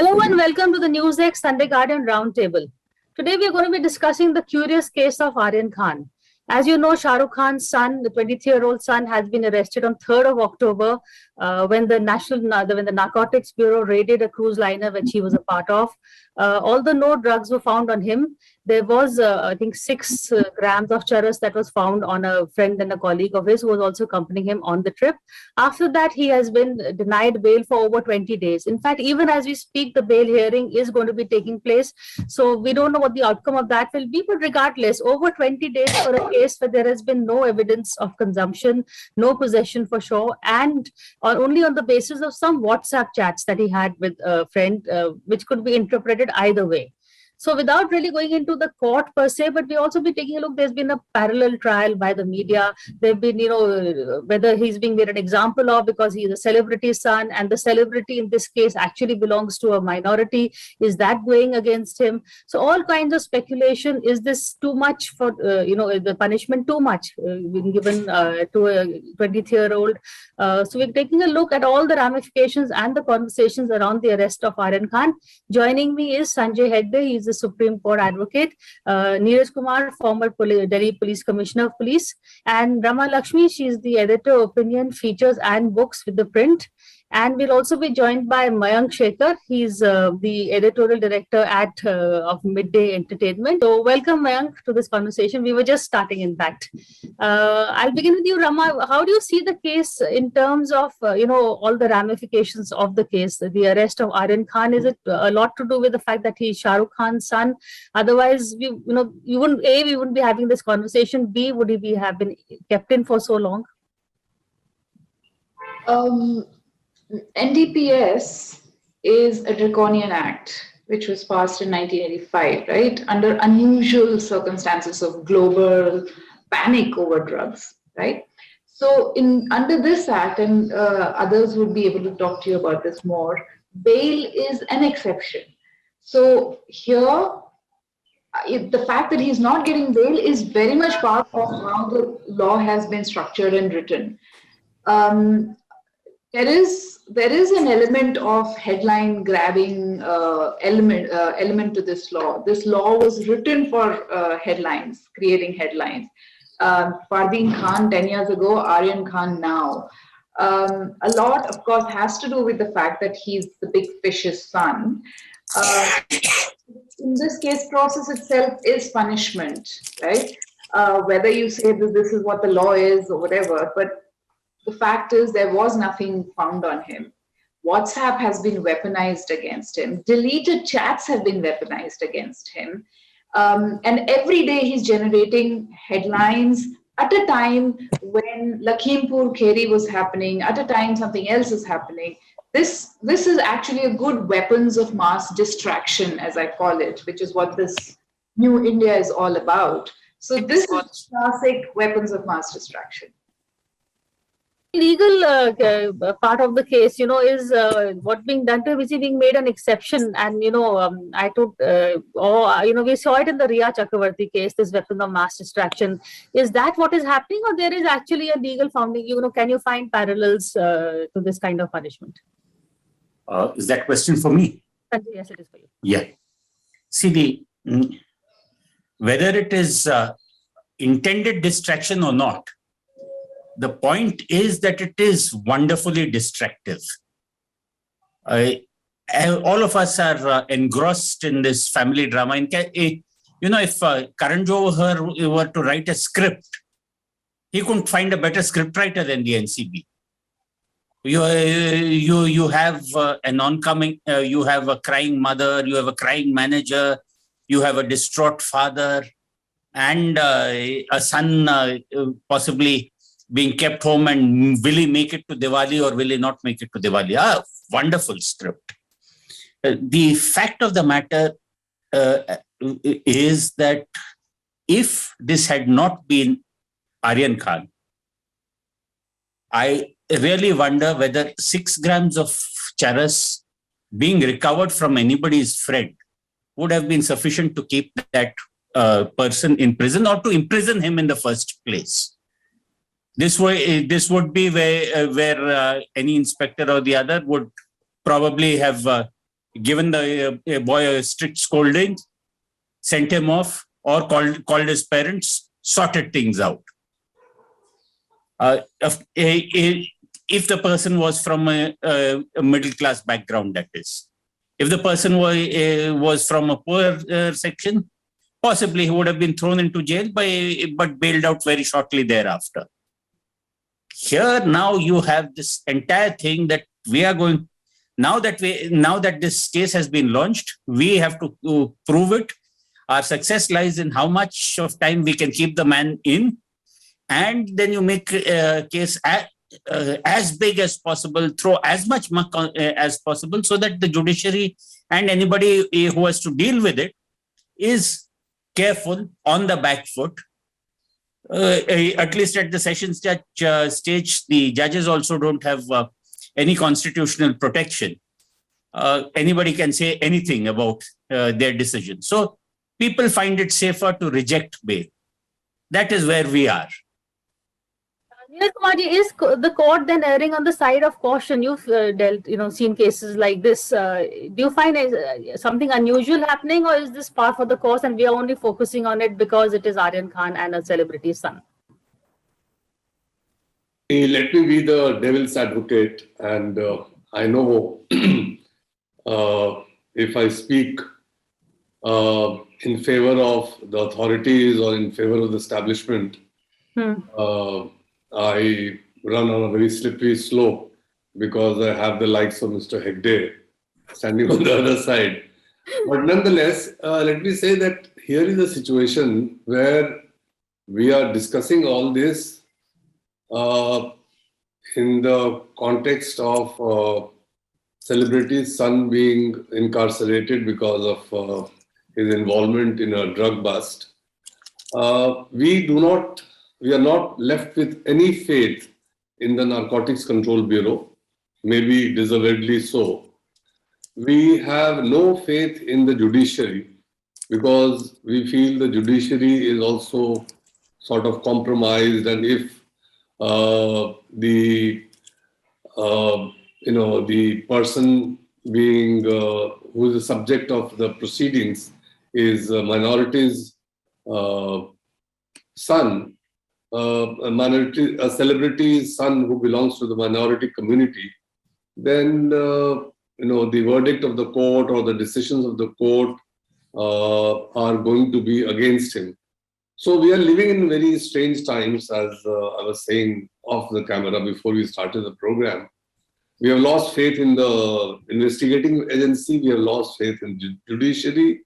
Hello and welcome to the NewsX Sunday Guardian Roundtable. Today we are going to be discussing the curious case of Aryan Khan. As you know, Shah Rukh Khan's son, the 23-year-old son, has been arrested on 3rd of October when the Narcotics Bureau raided a cruise liner which he was a part of. Although no drugs were found on him, there was, I think, 6 grams of charas that was found on a friend and a colleague of his who was also accompanying him on the trip. After that, he has been denied bail for over 20 days. In fact, even as we speak, the bail hearing is going to be taking place. So we don't know what the outcome of that will be. But regardless, over 20 days for a case where there has been no evidence of consumption, no possession for sure, and only on the basis of some WhatsApp chats that he had with a friend, which could be interpreted either way. So without really going into the court per se, but we also be taking a look, there's been a parallel trial by the media. There've been, whether he's being made an example of because he's a celebrity son and the celebrity in this case actually belongs to a minority. Is that going against him? So all kinds of speculation. Is this too much for, the punishment too much being given to a 23-year-old? So we're taking a look at all the ramifications and the conversations around the arrest of Aryan Khan. Joining me is Sanjay Hegde. He's the Supreme Court advocate, Neeraj Kumar, former Delhi Police Commissioner of Police, and Rama Lakshmi, she's the editor of opinion, features and books with the print. And we'll also be joined by Mayank Shekhar. He's the editorial director of Midday Entertainment. So welcome, Mayank, to this conversation. We were just starting, in fact. I'll begin with you, Rama. How do you see the case in terms of, all the ramifications of the case, the arrest of Aryan Khan? Is it a lot to do with the fact that he's Shah Rukh Khan's son? Otherwise, we wouldn't be having this conversation. B, would he have been kept in for so long? NDPS is a draconian act which was passed in 1985, right? Under unusual circumstances of global panic over drugs, right? So under this act, and others would be able to talk to you about this more, bail is an exception. So here, the fact that he's not getting bail is very much part of how the law has been structured and written. There is an element of headline grabbing element to this law. This law was written for headlines, creating headlines. Fardeen Khan 10 years ago, Aryan Khan now. A lot, of course, has to do with the fact that he's the big fish's son. In this case, process itself is punishment, right? Whether you say that this is what the law is or whatever, but the fact is there was nothing found on him. WhatsApp has been weaponized against him. Deleted chats have been weaponized against him. And every day he's generating headlines at a time when Lakhimpur Kheri was happening, at a time something else is happening. This is actually a good weapons of mass distraction, as I call it, which is what this new India is all about. So this is classic weapons of mass distraction. Legal part of the case, is what being done to him. Is he being made an exception? And we saw it in the Riya Chakravarti case, this weapon of mass distraction. Is that what is happening, or there is actually a legal founding? Can you find parallels to this kind of punishment? Is that question for me? Yes, it is for you. Yeah. See, whether it is intended distraction or not, the point is that it is wonderfully distractive. All of us are engrossed in this family drama. If Karan Johar were to write a script, he couldn't find a better scriptwriter than the NCB. You have an oncoming, you have a crying mother, you have a crying manager, you have a distraught father, and a son possibly being kept home, and will he make it to Diwali or will he not make it to Diwali? Wonderful script. The fact of the matter is that if this had not been Aryan Khan, I really wonder whether 6 grams of charas being recovered from anybody's friend would have been sufficient to keep that person in prison or to imprison him in the first place. This would be where any inspector or the other would probably have given the boy a strict scolding, sent him off, or called his parents, sorted things out. If the person was from a middle class background, that is. If the person was from a poor section, possibly he would have been thrown into jail but bailed out very shortly thereafter. Here now you have this entire thing that we are going, now that this case has been launched, we have to prove it. Our success lies in how much of time we can keep the man in, and then you make a case as big as possible, throw as much muck as possible, so that the judiciary and anybody who has to deal with it is careful, on the back foot. At least at the sessions judge stage, the judges also don't have any constitutional protection. Anybody can say anything about their decision. So people find it safer to reject bail. That is where we are. Neeraj Kumarji, is the court then erring on the side of caution? You've seen cases like this. Do you find something unusual happening, or is this par for the course and we are only focusing on it because it is Aryan Khan and a celebrity's son? Let me be the devil's advocate, and I know if I speak in favor of the authorities or in favor of the establishment, I run on a very slippery slope because I have the likes of Mr. Hegde standing on the other side. But nonetheless, let me say that here is a situation where we are discussing all this in the context of celebrity's son being incarcerated because of his involvement in a drug bust. We are not left with any faith in the Narcotics Control Bureau, maybe deservedly so. We have no faith in the judiciary because we feel the judiciary is also sort of compromised, and if the person being who is the subject of the proceedings is a minority's son, a celebrity's son who belongs to the minority community, then the verdict of the court or the decisions of the court are going to be against him. So we are living in very strange times, as I was saying off the camera before we started the program. We have lost faith in the investigating agency. We have lost faith in the judiciary.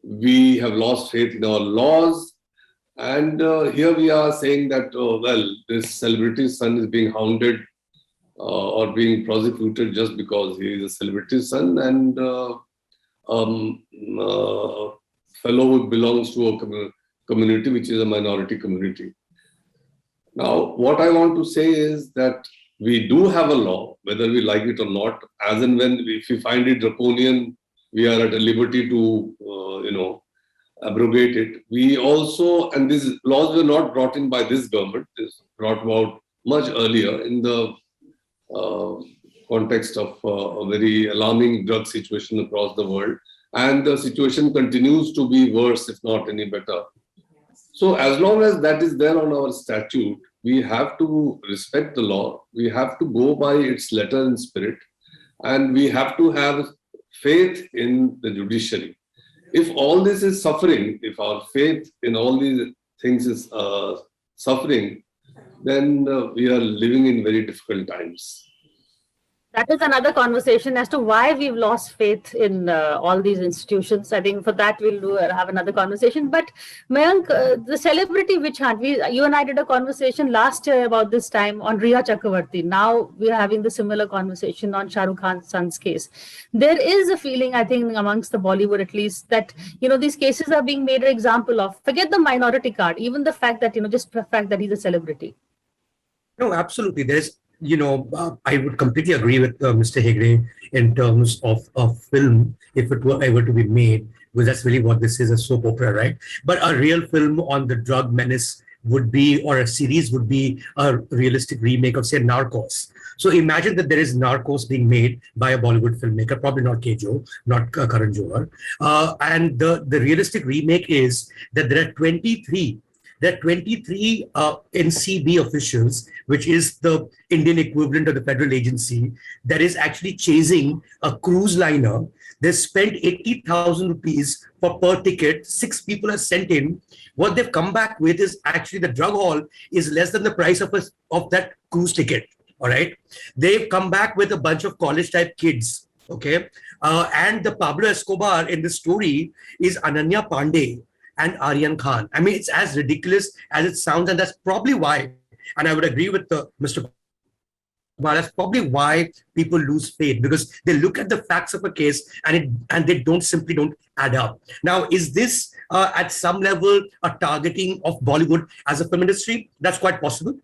We have lost faith in our laws. And here we are saying that, this celebrity's son is being hounded or being prosecuted just because he is a celebrity's son and fellow who belongs to a community which is a minority community. Now, what I want to say is that we do have a law, whether we like it or not, as and when, if we find it draconian, we are at a liberty to, abrogate it. We also, and these laws were not brought in by this government, this brought about much earlier in the context of a very alarming drug situation across the world. And the situation continues to be worse, if not any better. So as long as that is there on our statute, we have to respect the law. We have to go by its letter and spirit. And we have to have faith in the judiciary. If all this is suffering, if our faith in all these things is suffering, then we are living in very difficult times. That is another conversation as to why we've lost faith in all these institutions. I think for that we'll have another conversation. But Mayank, the celebrity witch hunt, you and I did a conversation last year about this time on Rhea Chakravarti. Now we're having the similar conversation on Shah Rukh Khan's son's case. There is a feeling, I think, amongst the Bollywood at least, that these cases are being made an example of. Forget the minority card, even the fact that just the fact that he's a celebrity. No, absolutely. There's I would completely agree with Mr. Hegde in terms of a film, if it were ever to be made, because that's really what this is, a soap opera, right? But a real film on the drug menace would be, or a series would be, a realistic remake of, say, Narcos. So imagine that there is Narcos being made by a Bollywood filmmaker, probably not Kejo, not Karan Johar. And the realistic remake is that there are 23 NCB officials, which is the Indian equivalent of the federal agency, that is actually chasing a cruise liner. They spent 80,000 rupees per ticket. 6 people are sent in. What they've come back with is actually the drug haul is less than the price of that cruise ticket. All right. They've come back with a bunch of college type kids. Okay. And the Pablo Escobar in the story is Ananya Pandey and Aryan Khan. I mean, it's as ridiculous as it sounds. And that's probably why, and I would agree with Mr. Kumar, that's probably why people lose faith, because they look at the facts of a case and they simply don't add up. Now, is this at some level a targeting of Bollywood as a film industry? That's quite possible.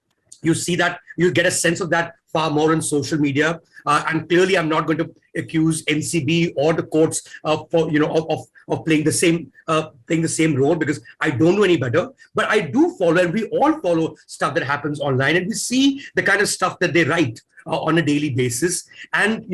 You see that, you get a sense of that far more on social media. And clearly, I'm not going to accuse NCB or the courts of playing the same role, because I don't know any better. But I do follow, and we all follow stuff that happens online, and we see the kind of stuff that they write on a daily basis. And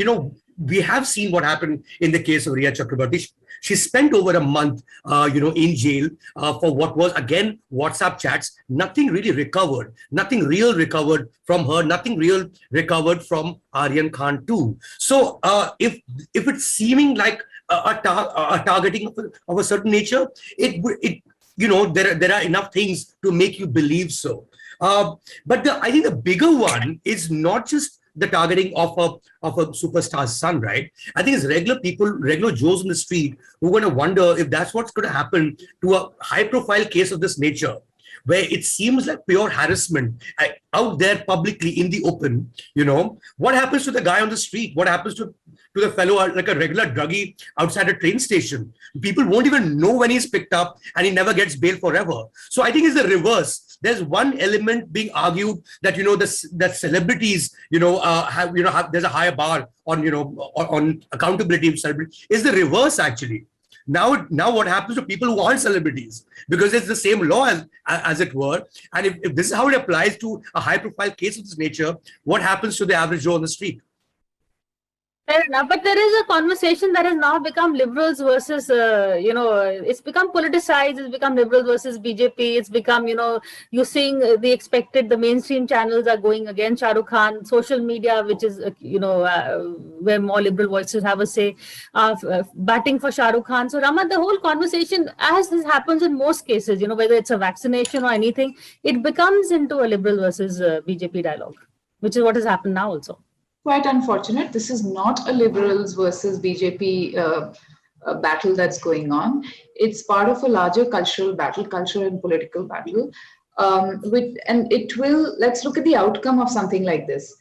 we have seen what happened in the case of Riya Chakrabarti. She spent over a month, in jail for what was, again, WhatsApp chats. Nothing really recovered. Nothing real recovered from her. Nothing real recovered from Aryan Khan too. So if it's seeming like a targeting of a certain nature, there are enough things to make you believe so. But I think the bigger one is not just the targeting of a superstar's son, right? I think it's regular people, regular Joes in the street, who are going to wonder if that's what's going to happen to a high-profile case of this nature, where it seems like pure harassment out there publicly in the open. What happens to the guy on the street? What happens to the fellow, like a regular druggie outside a train station? People won't even know when he's picked up, and he never gets bail forever. So I think it's the reverse. There's one element being argued that that celebrities have there's a higher bar on accountability of celebrities. Is the reverse actually. Now what happens to people who aren't celebrities? Because it's the same law as it were. And if this is how it applies to a high profile case of this nature, what happens to the average Joe on the street? Fair enough, but there is a conversation that has now become liberals versus, it's become politicized. It's become liberals versus BJP. It's become, you're seeing the mainstream channels are going against Shah Rukh Khan. Social media, which is, where more liberal voices have a say, batting for Shah Rukh Khan. So, Rama, the whole conversation, as this happens in most cases, whether it's a vaccination or anything, it becomes into a liberal versus BJP dialogue, which is what has happened now also. Quite unfortunate. This is not a liberals versus BJP battle that's going on. It's part of a larger cultural and political battle. Let's look at the outcome of something like this.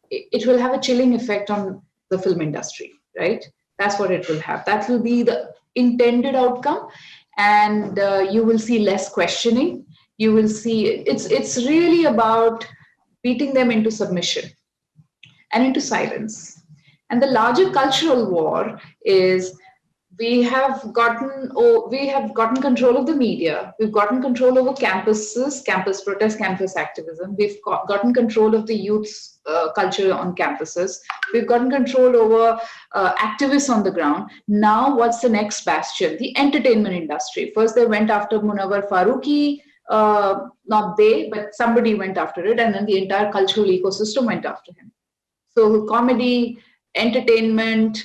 It will have a chilling effect on the film industry, right? That's what it will have. That will be the intended outcome. And you will see less questioning. You will see, it's really about beating them into submission and into silence. And the larger cultural war is we have gotten control of the media. We've gotten control over campuses, campus protest, campus activism. We've gotten control of the youth's culture on campuses. We've gotten control over activists on the ground. Now, what's the next bastion? The entertainment industry. First, they went after Munawar Farooqi. Not they, but somebody went after it. And then the entire cultural ecosystem went after him. So comedy, entertainment,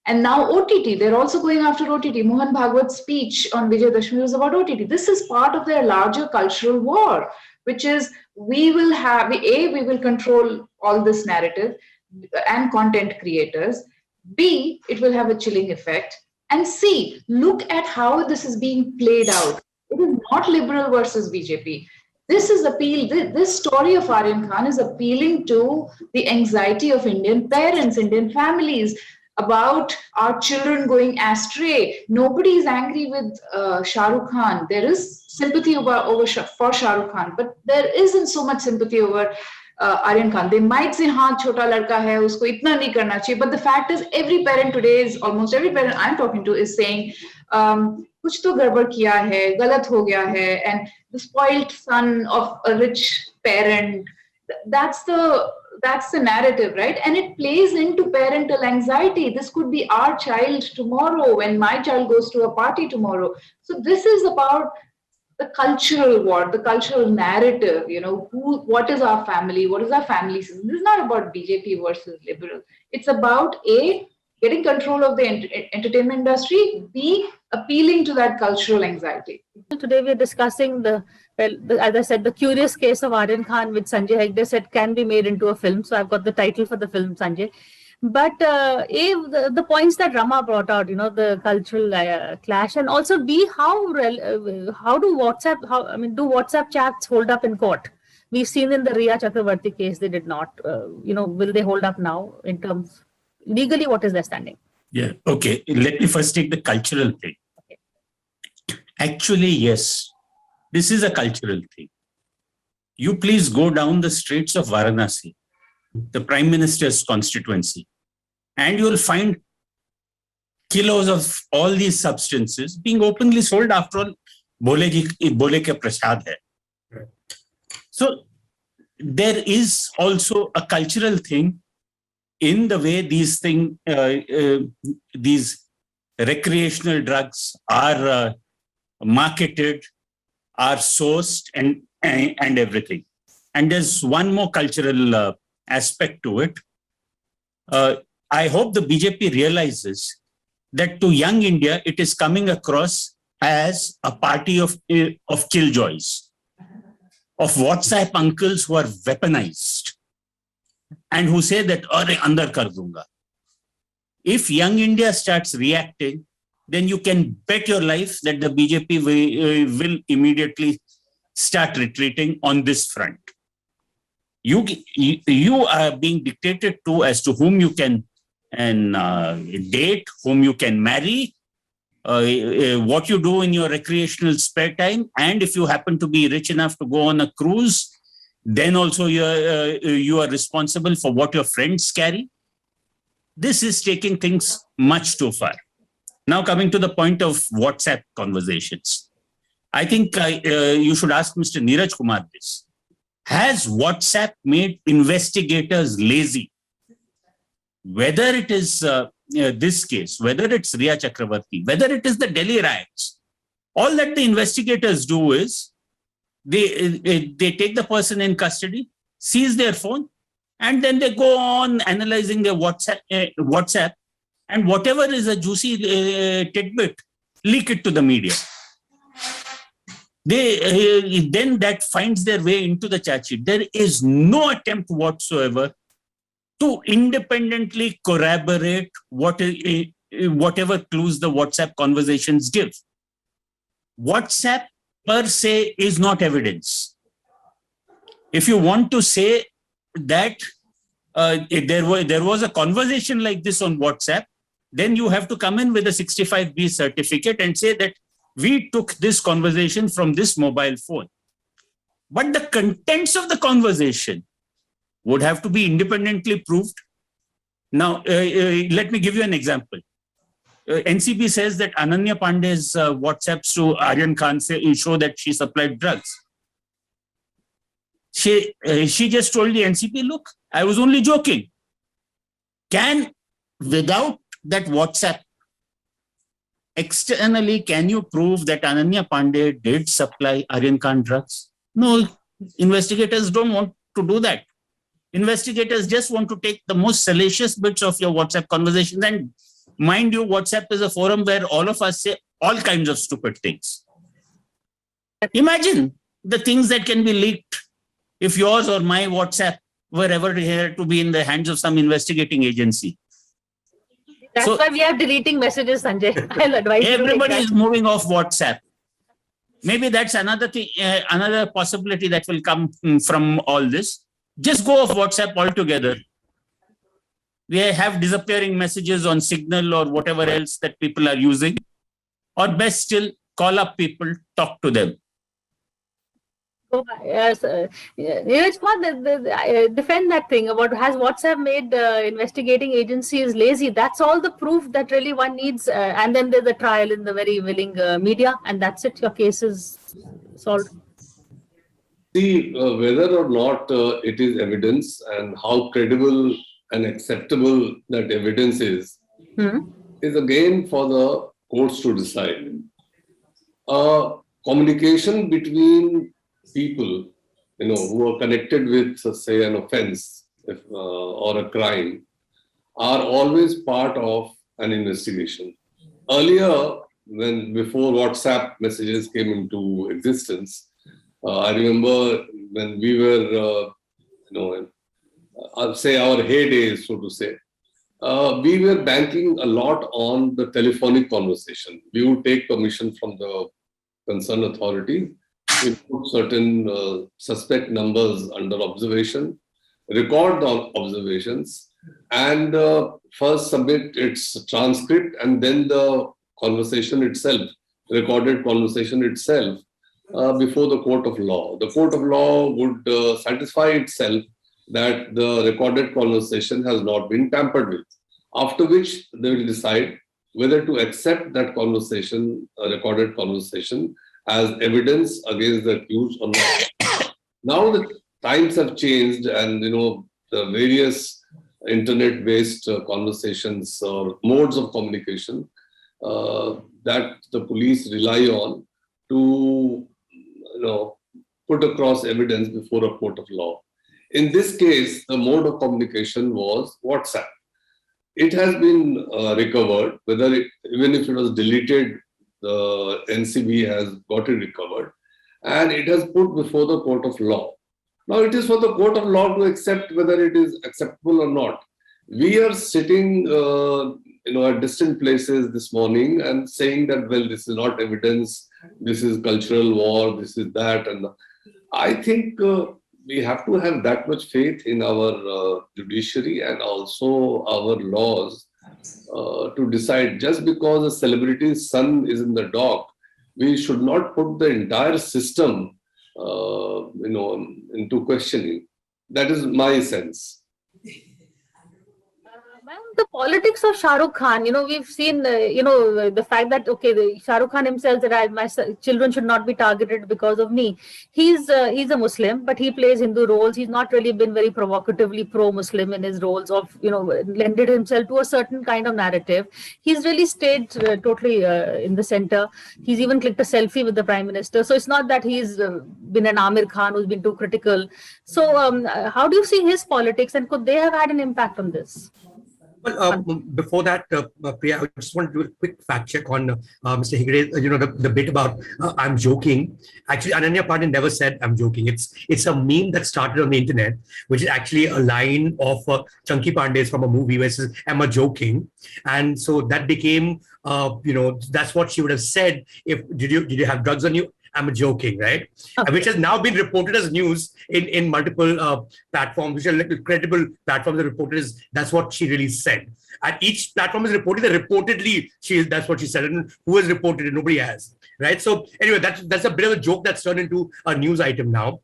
and now OTT. They're also going after OTT. Mohan Bhagwat's speech on Vijay Dashami was about OTT. This is part of their larger cultural war, which is we will control all this narrative and content creators. B, it will have a chilling effect. And C, look at how this is being played out. It is not liberal versus BJP. This story of Aryan Khan is appealing to the anxiety of Indian parents, Indian families about our children going astray. Nobody is angry with Shah Rukh Khan. There is sympathy for Shah Rukh Khan, but there isn't so much sympathy over Aryan Khan. They might say, "Haan, chota ladka hai, usko itna nahi karna chahiye." But the fact is, almost every parent I'm talking to is saying, कुछ तो गड़बड़ किया है, गलत हो गया है, and the spoiled son of a rich parent. That's the narrative, right? And it plays into parental anxiety. This could be our child tomorrow when my child goes to a party tomorrow. So this is about the cultural war, the cultural narrative, what is our family, what is our family system. This is not about BJP versus liberal. It's about A, getting control of the entertainment industry, B, appealing to that cultural anxiety. Today we're discussing as I said, the curious case of Aryan Khan, which Sanjay Hegde said can be made into a film. So I've got the title for the film, Sanjay. But the points that Rama brought out, the cultural clash, and also B, how do WhatsApp chats hold up in court? We've seen in the Riya Chakravarti case, they did not. Will they hold up now in terms legally? What is their standing? Yeah. Okay. Let me first take the cultural thing. Okay. Actually, yes, this is a cultural thing. You please go down the streets of Varanasi, the Prime Minister's constituency, and you'll find kilos of all these substances being openly sold. After all, bole ke prasad hai. Right. So there is also a cultural thing in the way these recreational drugs are marketed, are sourced, and everything. And there's one more cultural aspect to it. I hope the BJP realizes that to young India, it is coming across as a party of killjoys, of WhatsApp uncles who are weaponized and who say that, "Arey, andar kar dunga." If young India starts reacting, then you can bet your life that the BJP will immediately start retreating on this front. You are being dictated to as to whom you can date, whom you can marry, what you do in your recreational spare time, and if you happen to be rich enough to go on a cruise, then also you are responsible for what your friends carry. This is taking things much too far. Now coming to the point of WhatsApp conversations, I think you should ask Mr. Neeraj Kumar this. Has WhatsApp made investigators lazy? Whether it is this case, whether it's Riya Chakravarti, whether it is the Delhi riots, all that the investigators do is they take the person in custody, seize their phone, and then they go on analyzing their WhatsApp, and whatever is a juicy tidbit, leak it to the media. Then that finds their way into the chat sheet. There is no attempt whatsoever to independently corroborate whatever clues the WhatsApp conversations give. WhatsApp per se is not evidence. If you want to say that there was a conversation like this on WhatsApp, then you have to come in with a 65B certificate and say that we took this conversation from this mobile phone. But the contents of the conversation would have to be independently proved. Now, let me give you an example. NCB says that Ananya Pandey's WhatsApps to Aryan Khan show that she supplied drugs. She just told the NCB, look, I was only joking. Without that WhatsApp, externally, can you prove that Ananya Pandey did supply Aryan Khan drugs? No, investigators don't want to do that. Investigators just want to take the most salacious bits of your WhatsApp conversations. And mind you, WhatsApp is a forum where all of us say all kinds of stupid things. Imagine the things that can be leaked if yours or my WhatsApp were ever here to be in the hands of some investigating agency. That's why we are deleting messages, Sanjay. I'll advise everybody is moving off WhatsApp. Maybe that's another thing, another possibility that will come from all this. Just go off WhatsApp altogether. We have disappearing messages on Signal or whatever else that people are using. Or best still, call up people, talk to them. So, yes, it's not defend that thing about has WhatsApp made investigating agencies lazy. That's all the proof that really one needs. And then there's a trial in the very willing media, and that's it. Your case is solved. See, whether or not it is evidence and how credible and acceptable that evidence Hmm. is again for the courts to decide. Communication between people, who are connected with, say, an offense or a crime, are always part of an investigation. Earlier, before WhatsApp messages came into existence, I remember when we were, I'll say our heydays, so to say, we were banking a lot on the telephonic conversation. We would take permission from the concerned authority, we put certain suspect numbers under observation, record the observations, and first submit its transcript and then the conversation itself, recorded conversation itself, before the court of law. The court of law would satisfy itself that the recorded conversation has not been tampered with, after which they will decide whether to accept that conversation, recorded conversation, as evidence against the accused or not. Now the times have changed, and the various internet-based conversations or modes of communication that the police rely on to put across evidence before a court of law. In this case, the mode of communication was WhatsApp. It has been recovered, even if it was deleted, the NCB has got it recovered, and it has put before the court of law. Now it is for the court of law to accept whether it is acceptable or not. We are sitting, at distant places this morning and saying that, well, this is not evidence, this is cultural war, this is that, and I think we have to have that much faith in our judiciary and also our laws to decide. Just because a celebrity's son is in the dock, we should not put the entire system, into questioning. That is my sense. Ma'am, the politics of Shah Rukh Khan, we've seen, the fact that, okay, Shah Rukh Khan himself said, my children should not be targeted because of me. He's a Muslim, but he plays Hindu roles. He's not really been very provocatively pro-Muslim in his roles of, lended himself to a certain kind of narrative. He's really stayed totally in the center. He's even clicked a selfie with the Prime Minister. So it's not that he's been an Amir Khan who's been too critical. So how do you see his politics, and could they have had an impact on this? Well, before that, Priya, I just want to do a quick fact check on Mr. Hegde. The bit about I'm joking. Actually, Ananya Pandey never said I'm joking. It's a meme that started on the internet, which is actually a line of Chunky Pandey's from a movie where it says, "Am I joking?" And so that became, that's what she would have said if did you have drugs on you? I'm joking, right? Okay. Which has now been reported as news in multiple platforms, which are credible platforms that reported that's what she really said. And each platform is reported that reportedly that's what she said, and who has reported it? Nobody has, right? So anyway, that's a bit of a joke that's turned into a news item now.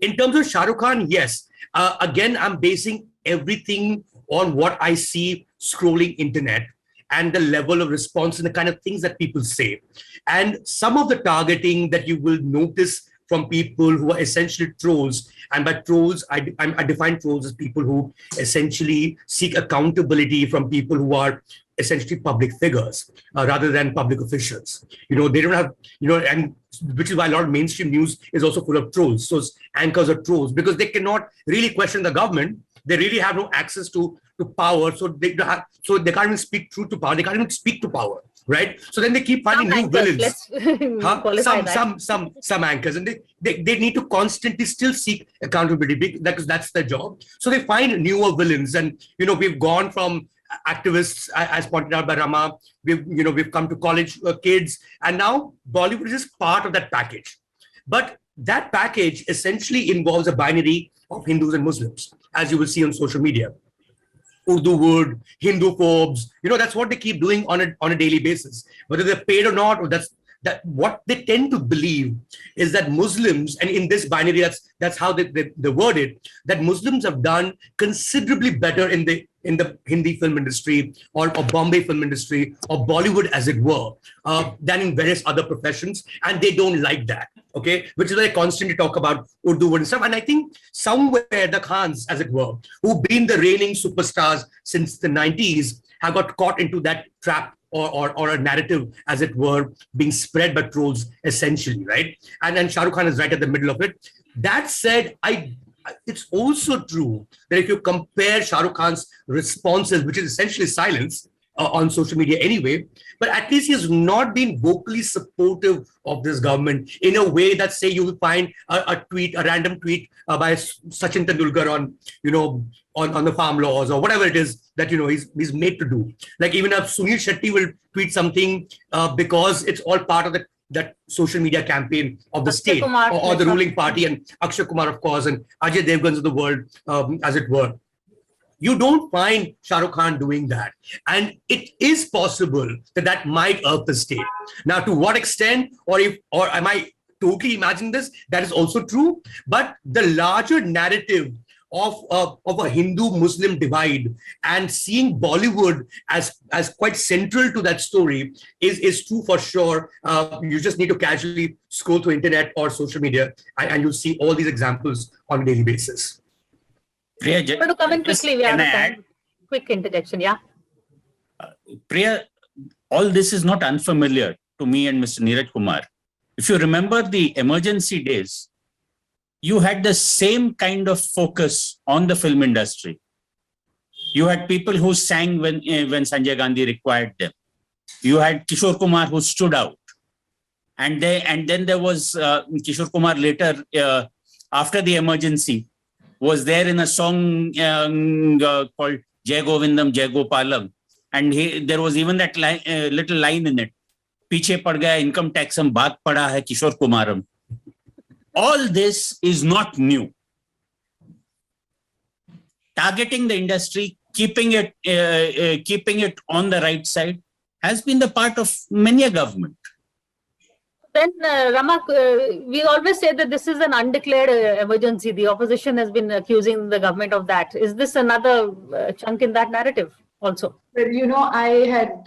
In terms of Shah Rukh Khan, yes. Again, I'm basing everything on what I see scrolling internet and the level of response and the kind of things that people say. And some of the targeting that you will notice from people who are essentially trolls, and by trolls, I define trolls as people who essentially seek accountability from people who are essentially public figures rather than public officials. They don't have, and which is why a lot of mainstream news is also full of trolls. So anchors are trolls because they cannot really question the government. They really have no access to power, so they can't even speak truth to power. They can't even speak to power, right? So then they keep finding new villains. Some anchors, and they need to constantly still seek accountability because that's their job. So they find newer villains, and we've gone from activists, as pointed out by Rama. We've come to college kids, and now Bollywood is just part of that package. But that package essentially involves a binary of Hindus and Muslims, as you will see on social media. Urdu wood, Hindu phobes, that's what they keep doing on a daily basis, whether they're paid or not, or that what they tend to believe is that Muslims, and in this binary, that's how they word it, that Muslims have done considerably better in the Hindi film industry or Bombay film industry or Bollywood, as it were, than in various other professions, and they don't like that. Okay, which is why I constantly talk about Urdu and stuff. And I think somewhere the Khans, as it were, who've been the reigning superstars since the 90s, have got caught into that trap or a narrative, as it were, being spread by trolls, essentially, right? And then Shah Rukh Khan is right at the middle of it. That said, it's also true that if you compare Shah Rukh Khan's responses, which is essentially silence on social media anyway, but at least he has not been vocally supportive of this government in a way that, say, you will find a random tweet by Sachin Tendulkar on the farm laws or whatever it is that he's made to do. Like even if Sunil Shetty will tweet something because it's all part of that social media campaign of the state or the ruling party, and Akshay Kumar, of course, and Ajay Devgans of the world, as it were. You don't find Shah Rukh Khan doing that. And it is possible that might irk the state. Now, to what extent, or am I totally imagining this? That is also true. But the larger narrative of a Hindu-Muslim divide and seeing Bollywood as quite central to that story is true for sure. You just need to casually scroll through internet or social media and you'll see all these examples on a daily basis. Priya, to come in quickly, we have a quick interjection, yeah. Priya, all this is not unfamiliar to me and Mr. Neeraj Kumar. If you remember the emergency days, you had the same kind of focus on the film industry. You had people who sang when Sanjay Gandhi required them. You had Kishore Kumar who stood out. And then there was Kishore Kumar later, after the emergency, was there in a song called Jai Govindam, Jai Gopalam. And there was even that little line in it. Piche pad gaya income tax hum baat pada hai Kishore Kumaram. All this is not new. Targeting the industry, keeping it on the right side has been the part of many a government. Then, Ramak, we always say that this is an undeclared emergency. The opposition has been accusing the government of that. Is this another chunk in that narrative also? Well, I had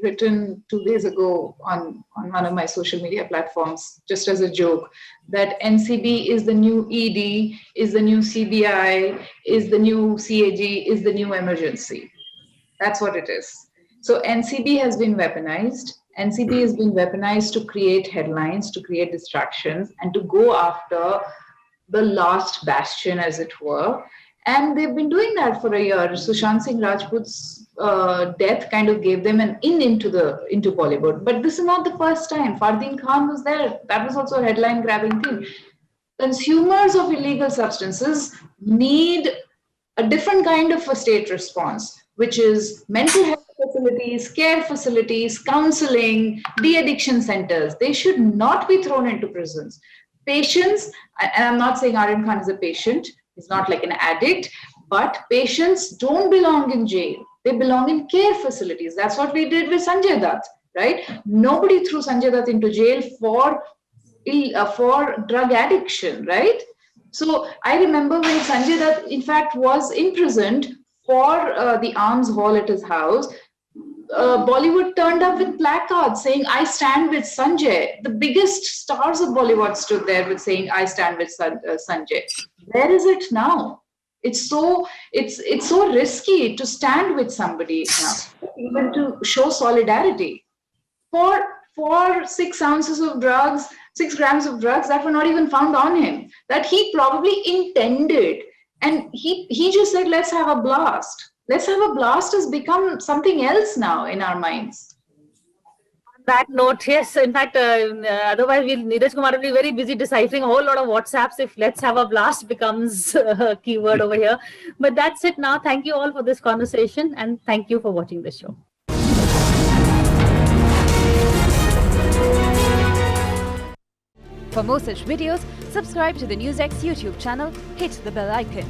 written 2 days ago on one of my social media platforms, just as a joke, that NCB is the new ED, is the new CBI, is the new CAG, is the new emergency. That's what it is. So NCB has been weaponized. NCB has been weaponized to create headlines, to create distractions, and to go after the last bastion, as it were. And they've been doing that for a year. Sushant Singh Rajput's death kind of gave them an in into Bollywood. But this is not the first time. Fardeen Khan was there. That was also a headline-grabbing thing. Consumers of illegal substances need a different kind of a state response, which is mental health facilities, care facilities, counseling, de-addiction centers. They should not be thrown into prisons. Patients, and I'm not saying Aryan Khan is a patient, he's not like an addict, but patients don't belong in jail. They belong in care facilities. That's what we did with Sanjay Dutt, right? Nobody threw Sanjay Dutt into jail for drug addiction, right? So I remember when Sanjay Dutt, in fact, was imprisoned for the arms haul at his house, Bollywood turned up with placards saying, "I stand with Sanjay." The biggest stars of Bollywood stood there with saying, "I stand with Sanjay." Where is it now? It's so risky to stand with somebody now, even to show solidarity. For 6 ounces of drugs, 6 grams of drugs that were not even found on him, that he probably intended. And he just said, let's have a blast. Let's have a blast has become something else now in our minds. On that note, yes, in fact, otherwise Neeraj Kumar will be very busy deciphering a whole lot of WhatsApps if let's have a blast becomes a keyword over here. But that's it now. Thank you all for this conversation and thank you for watching this show. For more such videos, subscribe to the NewsX YouTube channel, hit the bell icon.